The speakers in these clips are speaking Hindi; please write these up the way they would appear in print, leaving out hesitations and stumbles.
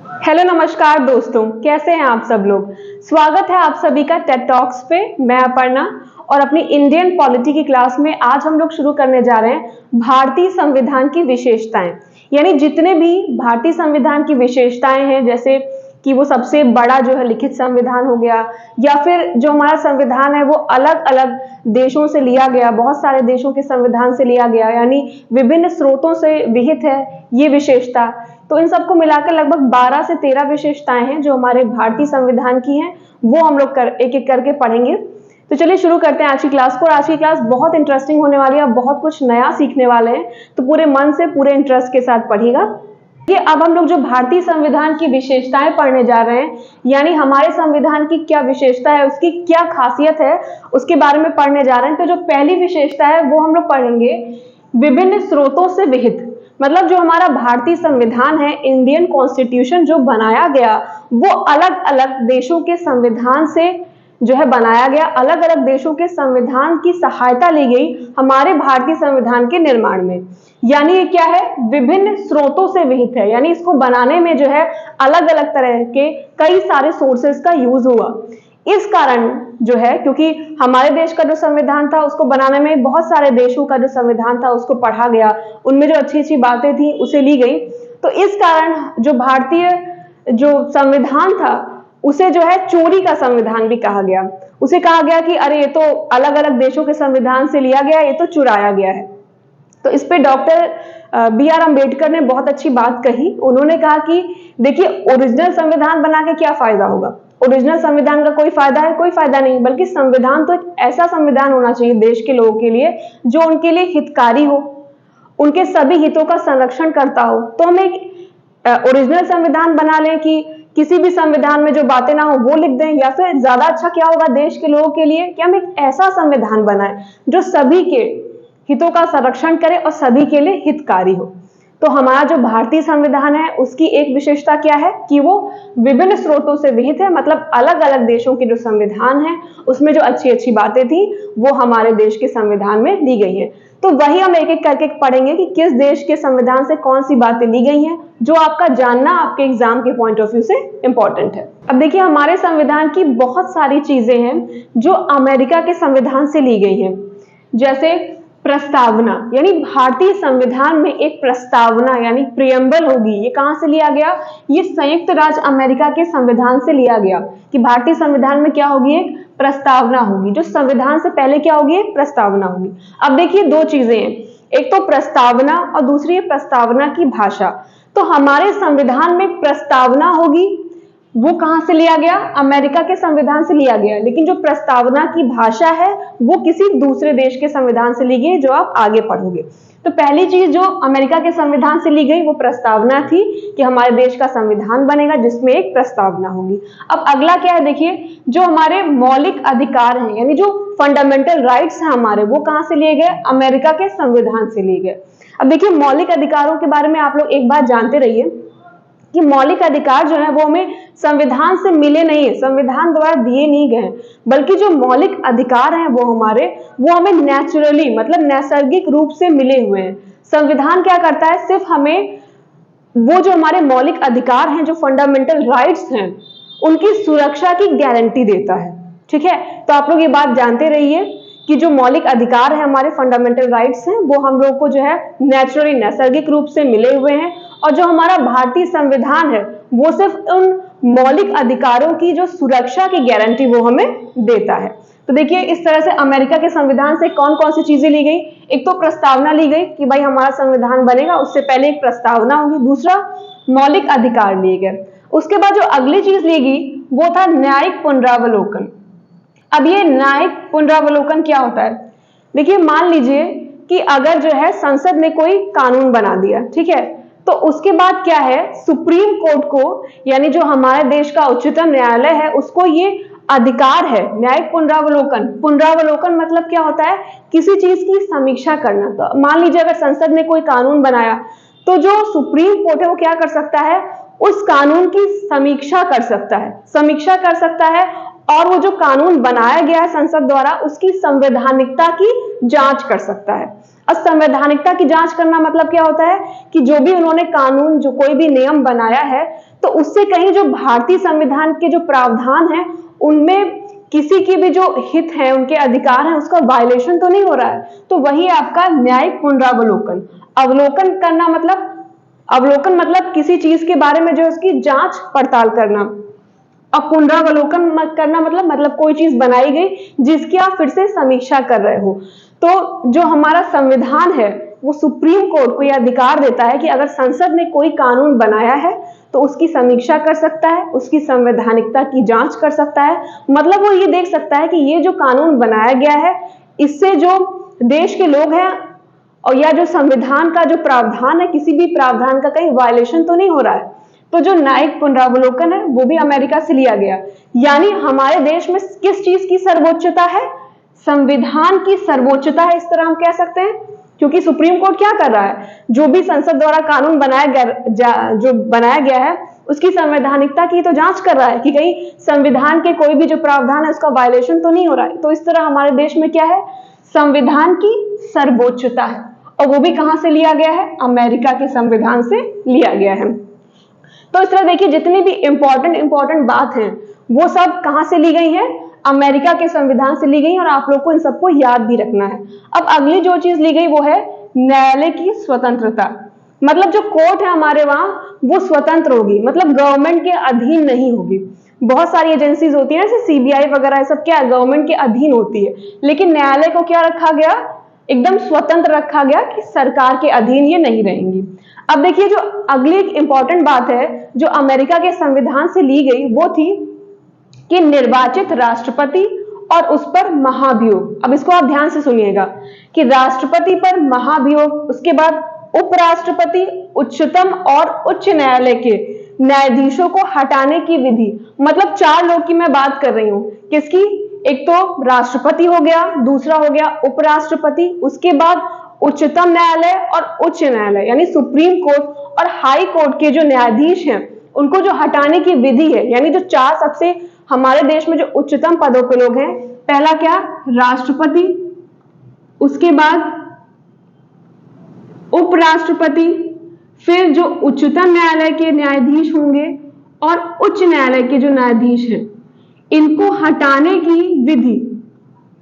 हेलो नमस्कार दोस्तों, कैसे हैं आप सब लोग। स्वागत है आप सभी का टेड टॉक्स पे। मैं अपर्णा और अपनी इंडियन पॉलिटी की क्लास में आज हम लोग शुरू करने जा रहे हैं भारतीय संविधान की विशेषताएं। यानी जितने भी भारतीय संविधान की विशेषताएं हैं, जैसे कि वो सबसे बड़ा जो है लिखित संविधान हो गया, या फिर जो हमारा संविधान है वो अलग अलग देशों से लिया गया, बहुत सारे देशों के संविधान से लिया गया, यानी विभिन्न स्रोतों से विहित है ये विशेषता। तो इन सबको मिलाकर लगभग 12 से 13 विशेषताएं हैं जो हमारे भारतीय संविधान की हैं, वो हम लोग एक एक करके पढ़ेंगे। तो चलिए शुरू करते हैं आज की क्लास को। आज की क्लास बहुत इंटरेस्टिंग होने वाली है, बहुत कुछ नया सीखने वाले हैं, तो पूरे मन से पूरे इंटरेस्ट के साथ पढ़िएगा। ये अब हम लोग जो भारतीय संविधान की विशेषताएं पढ़ने जा रहे हैं, यानी हमारे संविधान की क्या विशेषता है, उसकी क्या खासियत है, उसके बारे में पढ़ने जा रहे हैं। तो जो पहली विशेषता है वो हम लोग पढ़ेंगे विभिन्न स्रोतों से विहित। मतलब जो हमारा भारतीय संविधान है, इंडियन कॉन्स्टिट्यूशन जो बनाया गया, वो अलग अलग देशों के संविधान से जो है बनाया गया, अलग अलग देशों के संविधान की सहायता ली गई हमारे भारतीय संविधान के निर्माण में। यानी ये क्या है, विभिन्न स्रोतों से विहित है, यानी इसको बनाने में जो है अलग अलग तरह के कई सारे सोर्सेस का यूज हुआ। इस कारण जो है, क्योंकि हमारे देश का जो संविधान था उसको बनाने में बहुत सारे देशों का जो संविधान था उसको पढ़ा गया, उनमें जो अच्छी अच्छी बातें थी उसे ली गई। तो इस कारण जो भारतीय जो संविधान था उसे जो है चोरी का संविधान भी कहा गया। उसे कहा गया कि अरे ये तो अलग अलग देशों के संविधान से लिया गया, ये तो चुराया गया है। तो इस पे डॉक्टर बी.आर. अम्बेडकर ने बहुत अच्छी बात कही। उन्होंने कहा कि देखिए, ओरिजिनल संविधान बना के क्या फायदा होगा, ओरिजिनल संविधान का कोई फायदा है, कोई फायदा नहीं, बल्कि संविधान तो एक ऐसा संविधान होना चाहिए देश के लोगों के लिए जो उनके लिए हितकारी हो, उनके सभी हितों का संरक्षण करता हो। तो हम एक ओरिजिनल संविधान बना लें कि किसी भी संविधान में जो बातें ना हो वो लिख दें, या फिर ज्यादा अच्छा क्या होगा देश के लोगों के लिए कि हम एक ऐसा संविधान बनाएं जो सभी के हितों का संरक्षण करे और सभी के लिए हितकारी हो। तो हमारा जो भारतीय संविधान है उसकी एक विशेषता क्या है कि वो विभिन्न स्रोतों से विहित है। मतलब अलग अलग देशों के जो संविधान है उसमें जो अच्छी अच्छी बातें थी वो हमारे देश के संविधान में ली गई है। तो वही हम एक एक करके पढ़ेंगे कि किस देश के संविधान से कौन सी बातें ली गई हैं, जो आपका जानना आपके एग्जाम के पॉइंट ऑफ व्यू से इंपॉर्टेंट है। अब देखिए, हमारे संविधान की बहुत सारी चीजें हैं जो अमेरिका के संविधान से ली गई हैं। जैसे प्रस्तावना, यानी भारतीय संविधान में एक प्रस्तावना यानी प्रियम्बल होगी, ये कहां से लिया गया, ये संयुक्त राज्य अमेरिका के संविधान से लिया गया कि भारतीय संविधान में क्या होगी, एक प्रस्तावना होगी। जो संविधान से पहले क्या होगी, एक प्रस्तावना होगी। अब देखिए, दो चीजें हैं, एक तो प्रस्तावना और दूसरी है प्रस्तावना की भाषा। तो हमारे संविधान में प्रस्तावना होगी, वो कहां से लिया गया, अमेरिका के संविधान से लिया गया, लेकिन जो प्रस्तावना की भाषा है वो किसी दूसरे देश के संविधान से ली गई, जो आप आगे पढ़ोगे। तो पहली चीज जो अमेरिका के संविधान से ली गई वो प्रस्तावना थी कि हमारे देश का संविधान बनेगा जिसमें एक प्रस्तावना होगी। अब अगला क्या है, देखिए, जो हमारे मौलिक अधिकार हैं यानी जो फंडामेंटल राइट्स हैं हमारे, वो कहां से लिए गए, अमेरिका के संविधान से लिए गए। अब देखिए, मौलिक अधिकारों के बारे में आप लोग एक बात जानते रहिए कि मौलिक अधिकार जो है वो हमें संविधान से मिले नहीं है, संविधान द्वारा दिए नहीं गए, बल्कि जो मौलिक अधिकार हैं वो हमें नेचुरली मतलब नैसर्गिक रूप से मिले हुए हैं। संविधान क्या करता है, सिर्फ हमें वो जो हमारे मौलिक अधिकार हैं, जो फंडामेंटल राइट्स हैं, उनकी सुरक्षा की गारंटी देता है। ठीक है, तो आप लोग ये बात जानते रहिए कि जो मौलिक अधिकार है, हमारे फंडामेंटल राइट्स हैं, वो हम लोग को जो है नेचुरली नैसर्गिक रूप से मिले हुए हैं। और जो हमारा भारतीय संविधान है वो सिर्फ उन मौलिक अधिकारों की जो सुरक्षा की गारंटी वो हमें देता है। तो देखिए, इस तरह से अमेरिका के संविधान से कौन कौन सी चीजें ली गई, एक तो प्रस्तावना ली गई कि भाई हमारा संविधान बनेगा, उससे पहले एक प्रस्तावना होगी, दूसरा मौलिक अधिकार लिए गए। उसके बाद जो अगली चीज ली गई वो था न्यायिक पुनरावलोकन। अब ये न्यायिक पुनरावलोकन क्या होता है, देखिए, मान लीजिए कि अगर जो है संसद ने कोई कानून बना दिया, ठीक है, तो उसके बाद क्या है, सुप्रीम कोर्ट को यानी जो हमारे देश का उच्चतम न्यायालय है उसको ये अधिकार है न्यायिक पुनरावलोकन। पुनरावलोकन मतलब क्या होता है, किसी चीज की समीक्षा करना। तो मान लीजिए अगर संसद ने कोई कानून बनाया तो जो सुप्रीम कोर्ट है वो क्या कर सकता है, उस कानून की समीक्षा कर सकता है, समीक्षा कर सकता है, और वो जो कानून बनाया गया है संसद द्वारा उसकी संवैधानिकता की जांच कर सकता है। और संवैधानिकता की जांच करना मतलब क्या होता है कि जो भी उन्होंने कानून, जो कोई भी नियम बनाया है, तो उससे कहीं जो भारतीय संविधान के जो प्रावधान है उनमें किसी की भी जो हित है, उनके अधिकार हैं, उसका वायलेशन तो नहीं हो रहा है। तो वही आपका न्यायिक पुनरावलोकन। अवलोकन मतलब किसी चीज के बारे में जो उसकी जांच पड़ताल करना। अब पुनरावलोकन करना मतलब कोई चीज बनाई गई जिसकी आप फिर से समीक्षा कर रहे हो। तो जो हमारा संविधान है वो सुप्रीम कोर्ट को यह अधिकार देता है कि अगर संसद ने कोई कानून बनाया है तो उसकी समीक्षा कर सकता है, उसकी संवैधानिकता की जांच कर सकता है। मतलब वो ये देख सकता है कि ये जो कानून बनाया गया है इससे जो देश के लोग हैं और या जो संविधान का जो प्रावधान है, किसी भी प्रावधान का कहीं वायलेशन तो नहीं हो रहा है। तो जो न्यायिक पुनरावलोकन है वो भी अमेरिका से लिया गया। यानी हमारे देश में किस चीज की सर्वोच्चता है? संविधान की सर्वोच्चता है, इस तरह हम कह सकते हैं। क्योंकि सुप्रीम कोर्ट क्या कर रहा है, जो भी संसद द्वारा कानून बनाया गया है उसकी संवैधानिकता की तो जांच कर रहा है कि कहीं संविधान के कोई भी जो प्रावधान है उसका वायलेशन तो नहीं हो रहा है। तो इस तरह हमारे देश में क्या है, संविधान की सर्वोच्चता है। और वो भी कहां से लिया गया है? अमेरिका के संविधान से लिया गया है। तो इस तरह देखिए जितनी भी इंपॉर्टेंट बात है वो सब कहां से ली गई है? अमेरिका के संविधान से ली गई और आप लोग को इन सबको याद भी रखना है। अब अगली जो चीज ली गई वो है न्यायालय की स्वतंत्रता। मतलब जो कोर्ट है हमारे वहां वो स्वतंत्र होगी, मतलब गवर्नमेंट के अधीन नहीं होगी। बहुत सारी एजेंसीज होती है जैसे सीबीआई वगैरह, सब क्या गवर्नमेंट के अधीन होती है, लेकिन न्यायालय को क्या रखा गया? एकदम स्वतंत्र रखा गया कि सरकार के अधीन ये नहीं रहेंगी। अब देखिए जो अगली एक इंपॉर्टेंट बात है जो अमेरिका के संविधान से ली गई वो थी कि निर्वाचित राष्ट्रपति और उस पर महाभियोग। अब इसको आप ध्यान से सुनिएगा कि राष्ट्रपति पर महाभियोग, उसके बाद उपराष्ट्रपति, उच्चतम और उच्च न्यायालय के न्यायाधीशों को हटाने की विधि। मतलब 4 लोग की मैं बात कर रही हूं, किसकी? एक तो राष्ट्रपति हो गया, दूसरा हो गया उपराष्ट्रपति, उसके बाद उच्चतम न्यायालय और उच्च न्यायालय यानी सुप्रीम कोर्ट और हाई कोर्ट के जो न्यायाधीश हैं उनको जो हटाने की विधि है। यानी जो 4 सबसे हमारे देश में जो उच्चतम पदों पे लोग हैं, पहला क्या? राष्ट्रपति, उसके बाद उपराष्ट्रपति, फिर जो उच्चतम न्यायालय के न्यायाधीश होंगे और उच्च न्यायालय के जो न्यायाधीश हैं, इनको हटाने की विधि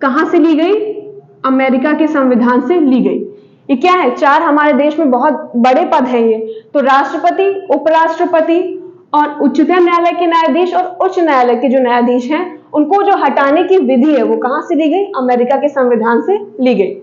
कहां से ली गई? अमेरिका के संविधान से ली गई। ये क्या है? 4 हमारे देश में बहुत बड़े पद हैं ये। तो राष्ट्रपति, उपराष्ट्रपति और उच्चतम न्यायालय के न्यायाधीश और उच्च न्यायालय के जो न्यायाधीश हैं उनको जो हटाने की विधि है वो कहां से ली गई? अमेरिका के संविधान से ली गई।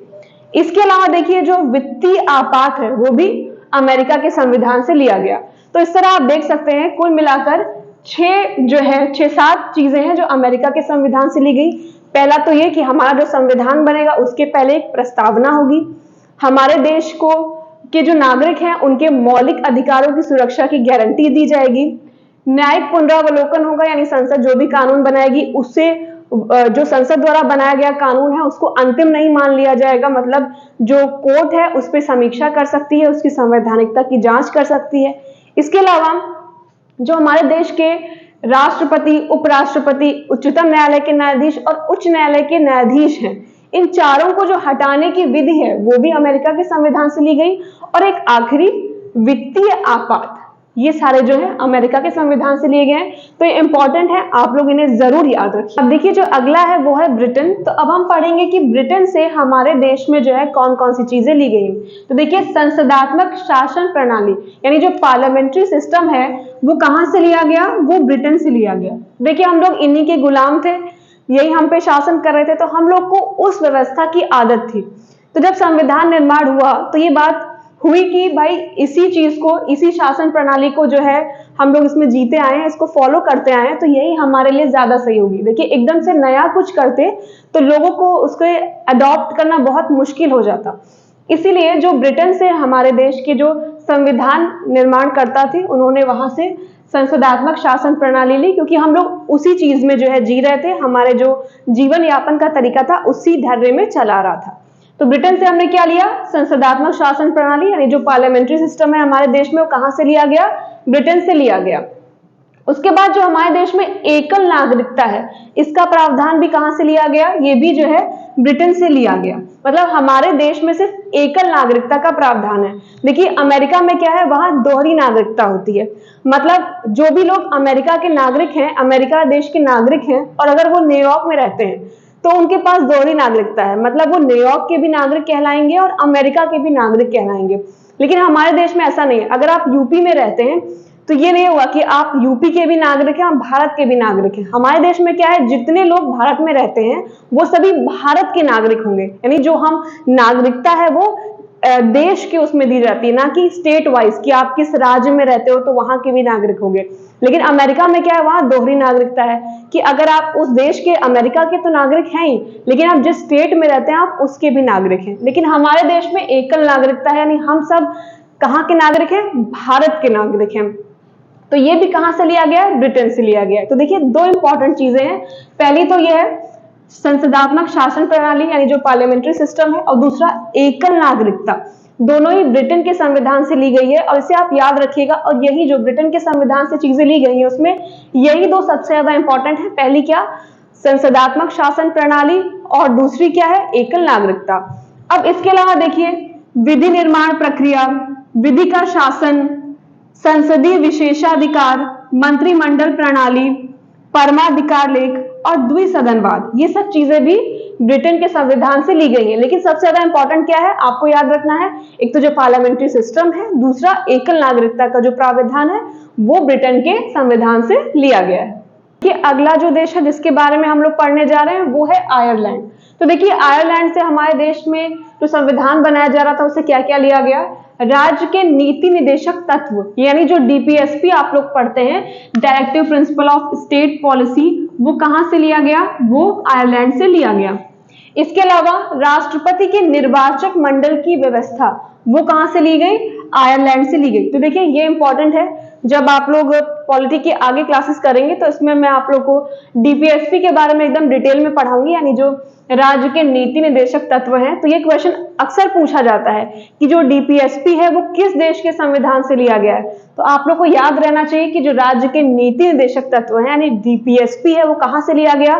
इसके अलावा देखिए जो वित्तीय आपात है वो भी अमेरिका के संविधान से लिया गया। तो इस तरह आप देख सकते हैं कुल मिलाकर 6-7 चीजें हैं जो अमेरिका के संविधान से ली गई। पहला तो ये कि हमारा जो संविधान बनेगा उसके पहले एक प्रस्तावना होगी, हमारे देश को के जो नागरिक हैं उनके मौलिक अधिकारों की सुरक्षा की गारंटी दी जाएगी, न्यायिक पुनरावलोकन होगा यानी संसद जो भी कानून बनाएगी उससे जो संसद द्वारा बनाया गया कानून है उसको अंतिम नहीं मान लिया जाएगा। मतलब जो कोर्ट है उस पर समीक्षा कर सकती है, उसकी संवैधानिकता की जांच कर सकती है। इसके अलावा जो हमारे देश के राष्ट्रपति, उपराष्ट्रपति, उच्चतम न्यायालय के न्यायाधीश और उच्च न्यायालय के न्यायाधीश हैं, इन चारों को जो हटाने की विधि है वो भी अमेरिका के संविधान से ली गई। और एक आखिरी वित्तीय आपात, ये सारे जो है अमेरिका के संविधान से लिए गए हैं। तो ये इंपॉर्टेंट है, आप लोग इन्हें जरूर याद रखिए। अब देखिए जो अगला है वो है ब्रिटेन। तो अब हम पढ़ेंगे कि ब्रिटेन से हमारे देश में जो है कौन कौन सी चीजें ली गई। तो देखिए संसदात्मक शासन प्रणाली यानी जो पार्लियामेंट्री सिस्टम है वो कहां से लिया गया? वो ब्रिटेन से लिया गया। देखिए हम लोग इन्हीं के गुलाम थे, यही हम पे शासन कर रहे थे, तो हम लोग को उस व्यवस्था की आदत थी। तो जब संविधान निर्माण हुआ तो ये बात हुई कि भाई इसी चीज को, इसी शासन प्रणाली को जो है हम लोग इसमें जीते आए हैं, इसको फॉलो करते आए हैं, तो यही हमारे लिए ज्यादा सही होगी। देखिए एकदम से नया कुछ करते तो लोगों को उसको अडॉप्ट करना बहुत मुश्किल हो जाता। इसीलिए जो ब्रिटेन से हमारे देश के जो संविधान निर्माण करता थी उन्होंने वहां से संसदात्मक शासन प्रणाली ली, क्योंकि हम लोग उसी चीज में जो है जी रहे थे, हमारे जो जीवन यापन का तरीका था उसी ढर्रे में चला रहा था। तो ब्रिटेन से हमने क्या लिया? संसदात्मक शासन प्रणाली यानी जो पार्लियामेंट्री सिस्टम है हमारे देश में वो कहां से लिया गया? ब्रिटेन से लिया गया। उसके बाद जो हमारे देश में एकल नागरिकता है, इसका प्रावधान भी कहां से लिया गया, ये भी जो है ब्रिटेन से लिया गया। मतलब हमारे देश में सिर्फ एकल नागरिकता का प्रावधान है। देखिए अमेरिका में क्या है, वहां दोहरी नागरिकता होती है। मतलब जो भी लोग अमेरिका के नागरिक हैं, अमेरिका देश के नागरिक हैं, और अगर वो न्यूयॉर्क में रहते हैं तो उनके पास दोहरी नागरिकता है। मतलब वो न्यूयॉर्क के भी नागरिक कहलाएंगे और अमेरिका के भी नागरिक कहलाएंगे। लेकिन हमारे देश में ऐसा नहीं है। अगर आप यूपी में रहते हैं तो ये नहीं हुआ कि आप यूपी के भी नागरिक हैं और भारत के भी नागरिक हैं। हमारे देश में क्या है, जितने लोग भारत में रहते हैं वो सभी भारत के नागरिक होंगे। यानी जो हम नागरिकता है वो देश के उसमें दी जाती है, ना कि स्टेट वाइज कि आप किस राज्य में रहते हो तो वहां के भी नागरिक होंगे। लेकिन अमेरिका में क्या है, वहां दोहरी नागरिकता है कि अगर आप उस देश के, अमेरिका के तो नागरिक हैं ही, लेकिन आप जिस स्टेट में रहते हैं आप उसके भी नागरिक हैं। लेकिन हमारे देश में एकल नागरिकता है, यानी हम सब कहाँ के नागरिक हैं, भारत के नागरिक हैं। तो ये भी कहां से लिया गया, ब्रिटेन से लिया गया। तो देखिए दो इंपॉर्टेंट चीजें हैं। पहली तो ये है संसदात्मक शासन प्रणाली, यानी जो पार्लियामेंट्री सिस्टम है, और दूसरा एकल नागरिकता। दोनों ही ब्रिटेन के संविधान से ली गई है, और इसे आप याद रखिएगा। और यही जो ब्रिटेन के संविधान से चीजें ली गई हैं उसमें यही दो सबसे ज्यादा इंपॉर्टेंट है। पहली क्या, संसदात्मक शासन प्रणाली, और दूसरी क्या है, एकल नागरिकता। अब इसके अलावा देखिए विधि निर्माण प्रक्रिया, विधि का शासन, संसदीय विशेषाधिकार, मंत्रिमंडल प्रणाली, परमाधिकार लेख और द्विसदनवाद, ये सब चीजें भी ब्रिटेन के संविधान से ली गई हैं। लेकिन सबसे ज्यादा इंपॉर्टेंट क्या है, आपको याद रखना है, एक तो जो पार्लियामेंट्री सिस्टम है, दूसरा एकल नागरिकता का जो प्रावधान है वो ब्रिटेन के संविधान से लिया गया है। कि अगला जो देश है जिसके बारे में हम लोग पढ़ने जा रहे हैं वो है आयरलैंड। तो देखिए आयरलैंड से हमारे देश में जो संविधान बनाया जा रहा था उसे क्या क्या लिया गया, राज्य के नीति निदेशक तत्व, यानी जो डीपीएसपी आप लोग पढ़ते हैं, directive principle of state policy, वो कहां से लिया गया, वो आयरलैंड से लिया गया। इसके अलावा राष्ट्रपति के निर्वाचक मंडल की व्यवस्था, वो कहां से ली गई, आयरलैंड से ली गई। तो देखिए ये इंपॉर्टेंट है, जब आप लोग पॉलिटी के आगे क्लासेस करेंगे तो इसमें मैं आप लोग को डीपीएसपी के बारे में एकदम डिटेल में पढ़ाऊंगी, यानी जो राज्य के नीति निदेशक तत्व हैं। तो ये क्वेश्चन अक्सर पूछा जाता है कि जो डीपीएसपी है वो किस देश के संविधान से लिया गया है। तो आप लोग को याद रहना चाहिए कि जो राज्य के नीति निदेशक तत्व है यानी डीपीएसपी है वो कहां से लिया गया,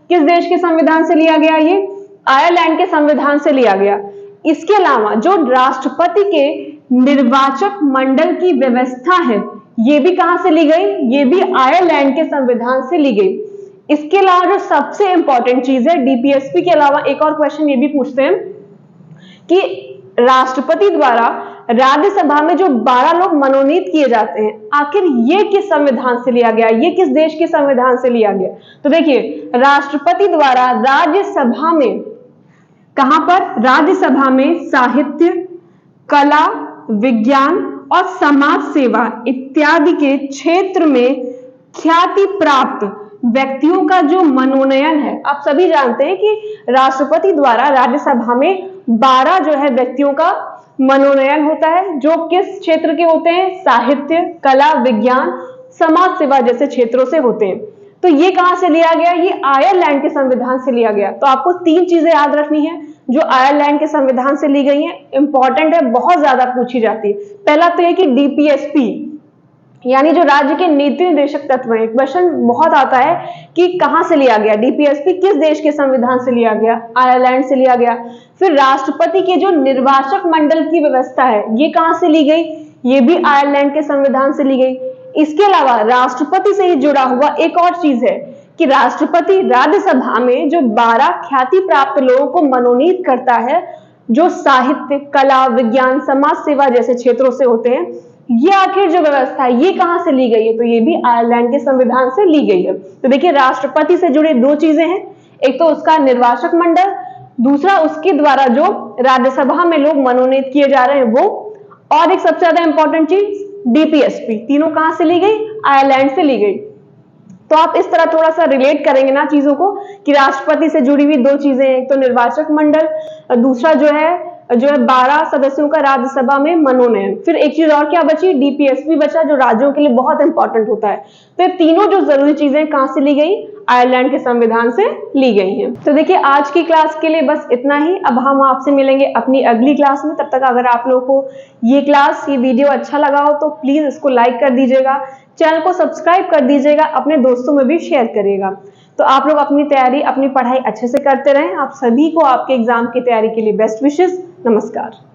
किस देश के संविधान से लिया गया, ये आयरलैंड के संविधान से लिया गया। इसके अलावा जो राष्ट्रपति के निर्वाचक मंडल की व्यवस्था है ये भी कहां से ली गई, ये भी आयरलैंड के संविधान से ली गई। इसके अलावा जो सबसे इंपॉर्टेंट चीज है, डीपीएसपी के अलावा एक और क्वेश्चन ये भी पूछते हैं कि राष्ट्रपति द्वारा राज्यसभा में जो 12 लोग मनोनीत किए जाते हैं, आखिर ये किस संविधान से लिया गया, ये किस देश के संविधान से लिया गया। तो देखिए राष्ट्रपति द्वारा राज्यसभा में, कहां पर, राज्यसभा में साहित्य, कला, विज्ञान और समाज सेवा इत्यादि के क्षेत्र में ख्याति प्राप्त व्यक्तियों का जो मनोनयन है, आप सभी जानते हैं कि राष्ट्रपति द्वारा राज्यसभा में 12 जो है व्यक्तियों का मनोनयन होता है, जो किस क्षेत्र के होते हैं, साहित्य, कला, विज्ञान, समाज सेवा जैसे क्षेत्रों से होते हैं। तो ये कहां से लिया गया, ये आयरलैंड के संविधान से लिया गया। तो आपको 3 चीजें याद रखनी है जो आयरलैंड के संविधान से ली गई हैं, इंपॉर्टेंट है, बहुत ज्यादा पूछी जाती है। पहला तो ये कि डीपीएसपी यानी जो राज्य के नीति निदेशक तत्व है, क्वेश्चन बहुत आता है कि कहां से लिया गया, डीपीएसपी किस देश के संविधान से लिया गया, आयरलैंड से लिया गया। फिर राष्ट्रपति के जो निर्वाचक मंडल की व्यवस्था है ये कहां से ली गई, ये भी आयरलैंड के संविधान से ली गई। इसके अलावा राष्ट्रपति से ही जुड़ा हुआ एक और चीज है कि राष्ट्रपति राज्यसभा में जो 12 ख्याति प्राप्त लोगों को मनोनीत करता है, जो साहित्य, कला, विज्ञान, समाज सेवा जैसे क्षेत्रों से होते हैं, ये आखिर जो व्यवस्था है ये कहां से ली गई है, तो ये भी आयरलैंड के संविधान से ली गई है। तो देखिए राष्ट्रपति से जुड़े 2 चीजें हैं, एक तो उसका निर्वाचक मंडल, दूसरा उसके द्वारा जो राज्यसभा में लोग मनोनीत किए जा रहे हैं वो, और एक सबसे ज्यादा इंपॉर्टेंट चीज डीपीएसपी। तीनों कहां से ली गई, आयरलैंड से ली गई। तो आप इस तरह थोड़ा सा रिलेट करेंगे ना चीजों को कि राष्ट्रपति से जुड़ी हुई 2 चीजें, एक तो निर्वाचक मंडल, दूसरा जो है 12 सदस्यों का राज्यसभा में मनोनयन। फिर एक चीज और क्या बची, डीपीएसपी बचा, जो राज्यों के लिए बहुत इंपॉर्टेंट होता है। तो ये तीनों जो जरूरी चीजें कहां से ली गई, आयरलैंड के संविधान से ली गई हैं। तो देखिए आज की क्लास के लिए बस इतना ही। अब हम आपसे मिलेंगे अपनी अगली क्लास में। तब तक अगर आप लोगों को ये क्लास, ये वीडियो अच्छा लगा हो तो प्लीज इसको लाइक कर दीजिएगा, चैनल को सब्सक्राइब कर दीजिएगा, अपने दोस्तों में भी शेयर करिएगा। तो आप लोग अपनी तैयारी, अपनी पढ़ाई अच्छे से करते रहें। आप सभी को आपके एग्जाम की तैयारी के लिए बेस्ट विशेस। नमस्कार।